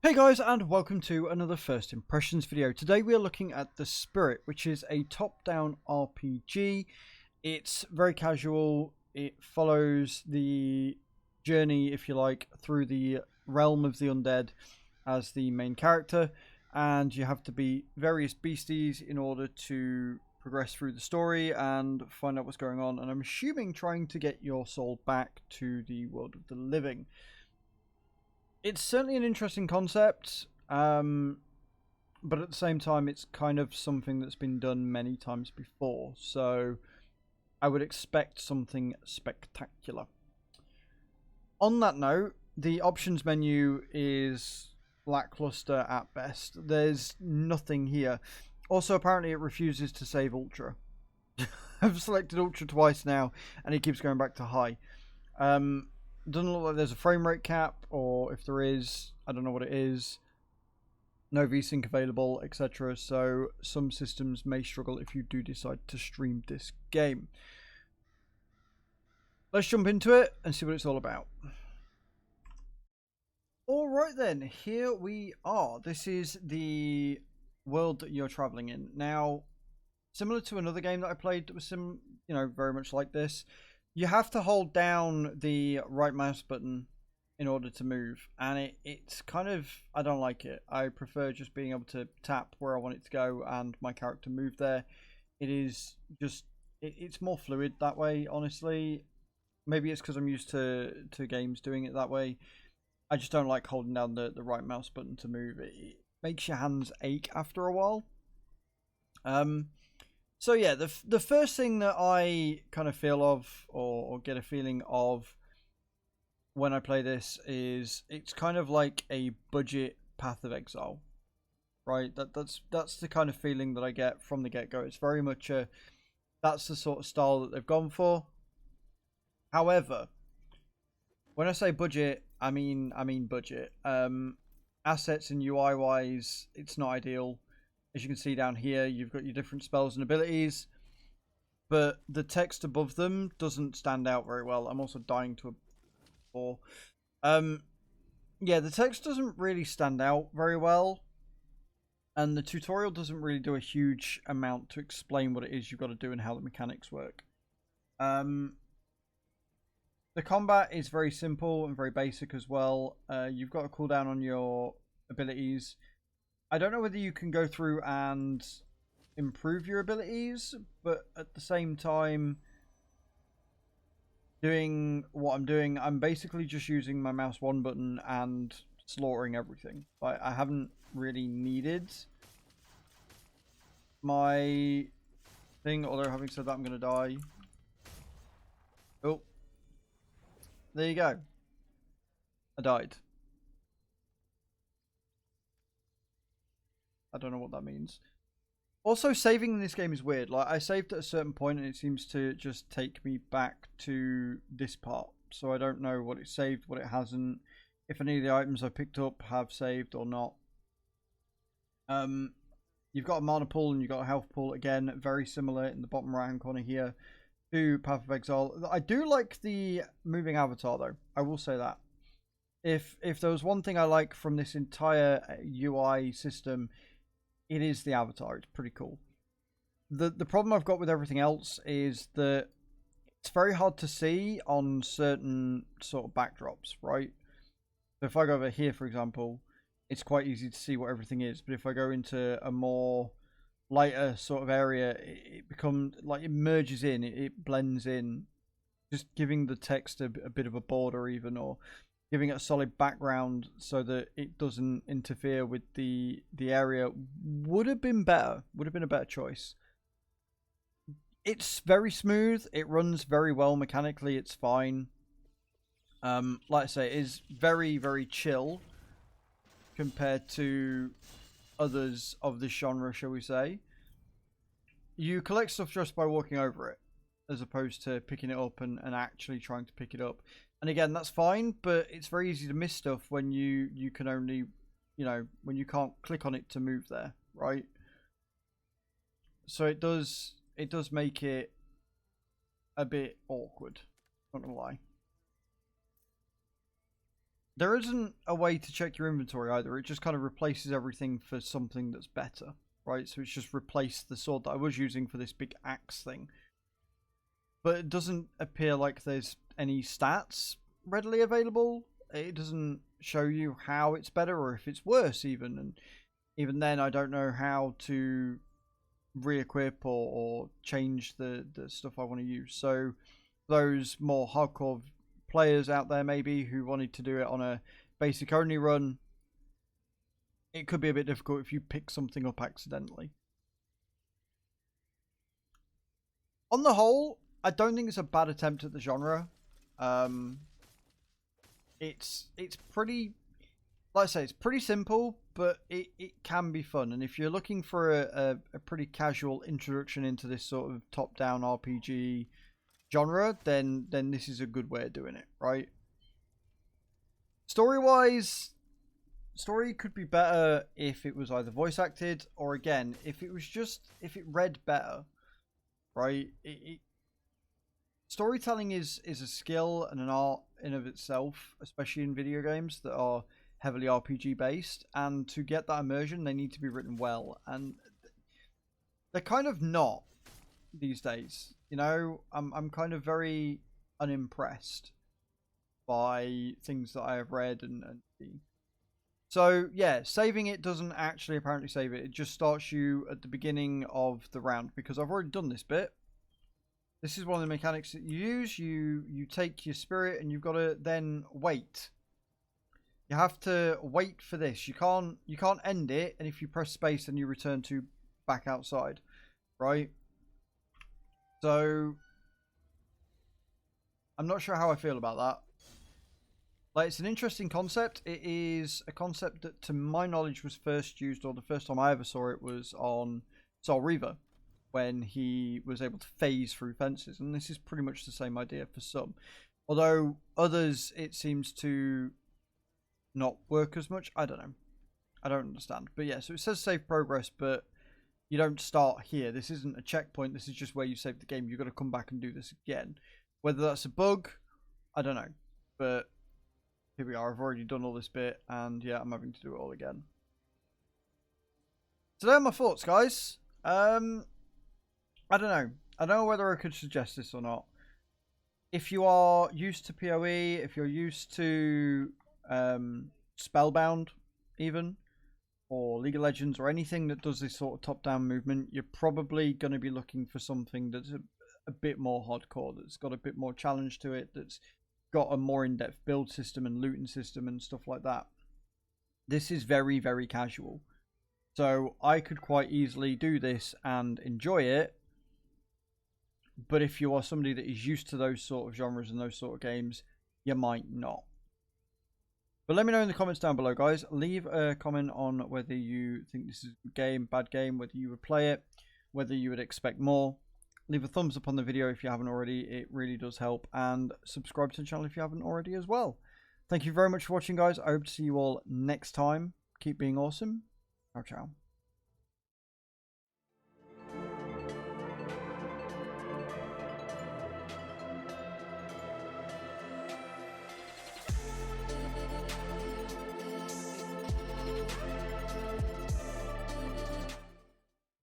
Hey guys, and welcome to another First Impressions video. Today we are looking at The Spirit, which is a top-down RPG. It's very casual. It follows the journey, if you like, through the realm of the undead as the main character, and you have to beat various beasties in order to progress through the story and find out what's going on, and I'm assuming trying to get your soul back to the world of the living. It's certainly an interesting concept, but at the same time, it's kind of something that's been done many times before, so I would expect something spectacular. On that note, the options menu is lackluster at best. There's nothing here. Also, apparently it refuses to save Ultra. I've selected Ultra twice now, and it keeps going back to high. Doesn't look like there's a frame rate cap, or if there is, I don't know what it is. No VSync available, etc. So some systems may struggle if you do decide to stream this game. Let's jump into it and see what it's all about. Alright then, here we are. This is the world that you're traveling in. Now, similar to another game that I played that was very much like this, you have to hold down the right mouse button in order to move, and it's kind of, I don't like it. I prefer just being able to tap where I want it to go and my character move there. It is just, it's more fluid that way, honestly. Maybe it's because I'm used to games doing it that way. I just don't like holding down the right mouse button to move. It makes your hands ache after a while. So yeah, the first thing that I kind of feel of or get a feeling of when I play this is it's kind of like a budget Path of Exile, right? That's the kind of feeling that I get from the get-go. It's very much that's the sort of style that they've gone for. However, when I say budget, I mean budget. Assets and UI wise, it's not ideal. As you can see down here, you've got your different spells and abilities, but the text above them doesn't stand out very well. I'm also dying to a bore. Yeah, the text doesn't really stand out very well, and the tutorial doesn't really do a huge amount to explain what it is you've got to do and how the mechanics work. The combat is very simple and very basic as well. You've got a cooldown on your abilities. I don't know whether you can go through and improve your abilities, but at the same time, doing what I'm doing, I'm basically just using my mouse one button and slaughtering everything. I haven't really needed my thing, although having said that, I'm going to die. Oh, there you go. I died. I don't know what that means. Also, saving in this game is weird. Like, I saved at a certain point and it seems to just take me back to this part. So I don't know what it saved, what it hasn't. If any of the items I picked up have saved or not. You've got a mana pool and you've got a health pool. Again, very similar in the bottom right hand corner here to Path of Exile. I do like the moving avatar though. I will say that. If there was one thing I like from this entire UI system, it is the avatar. It's pretty cool. The problem I've got with everything else is that it's very hard to see on certain sort of backdrops, right? So if I go over here, for example, it's quite easy to see what everything is. But if I go into a more lighter sort of area, it becomes like it merges in, it blends in, just giving the text a bit of a border even, or giving it a solid background so that it doesn't interfere with the area would have been better. Would have been a better choice. It's very smooth. It runs very well mechanically. It's fine. Like I say, it is very, very chill compared to others of this genre, shall we say. You collect stuff just by walking over it, as opposed to picking it up and actually trying to pick it up. And again, that's fine, but it's very easy to miss stuff when you can only, when you can't click on it to move there, right? So it does make it a bit awkward, not gonna lie. there isn't a way to check your inventory either. It just kind of replaces everything for something that's better, right? So it's just replaced the sword that I was using for this big axe thing. But it doesn't appear like there's any stats readily available. It doesn't show you how it's better or if it's worse even. And even then, I don't know how to re-equip or change the stuff I want to use. So those more hardcore players out there maybe who wanted to do it on a basic only run, it could be a bit difficult if you pick something up accidentally. On the whole, I don't think it's a bad attempt at the genre. It's pretty, like I say, it's pretty simple, but it can be fun. And if you're looking for a pretty casual introduction into this sort of top-down RPG genre, then this is a good way of doing it, right? Story-wise, story could be better if it was either voice acted or, again, if it read better, right? Storytelling is a skill and an art in of itself, especially in video games that are heavily RPG based, and to get that immersion they need to be written well, and they're kind of not these days. You know, I'm kind of very unimpressed by things that I have read and seen. So yeah, saving it doesn't actually apparently save it. It just starts you at the beginning of the round, because I've already done this bit. This is one of the mechanics that you use. You take your spirit and you've got to then wait. You have to wait for this. You can't end it, and if you press space then you return to back outside, right? So I'm not sure how I feel about that. Like, it's an interesting concept. It is a concept that, to my knowledge, was first used, or the first time I ever saw it was on Soul Reaver, when he was able to phase through fences. And this is pretty much the same idea for some. Although others, it seems to not work as much. I don't know. I don't understand. But yeah, so it says save progress, but you don't start here. This isn't a checkpoint. This is just where you save the game. You've got to come back and do this again. Whether that's a bug, I don't know. But here we are. I've already done all this bit, and yeah, I'm having to do it all again. So there are my thoughts, guys. I don't know. I don't know whether I could suggest this or not. If you are used to PoE, if you're used to Spellbound, even, or League of Legends, or anything that does this sort of top-down movement, you're probably going to be looking for something that's a bit more hardcore, that's got a bit more challenge to it, that's got a more in-depth build system and looting system and stuff like that. This is very, very casual. So I could quite easily do this and enjoy it. But if you are somebody that is used to those sort of genres and those sort of games, you might not. But let me know in the comments down below, guys. Leave a comment on whether you think this is a good game, bad game, whether you would play it, whether you would expect more. Leave a thumbs up on the video if you haven't already. It really does help. And subscribe to the channel if you haven't already as well. Thank you very much for watching, guys. I hope to see you all next time. Keep being awesome. Ciao, ciao.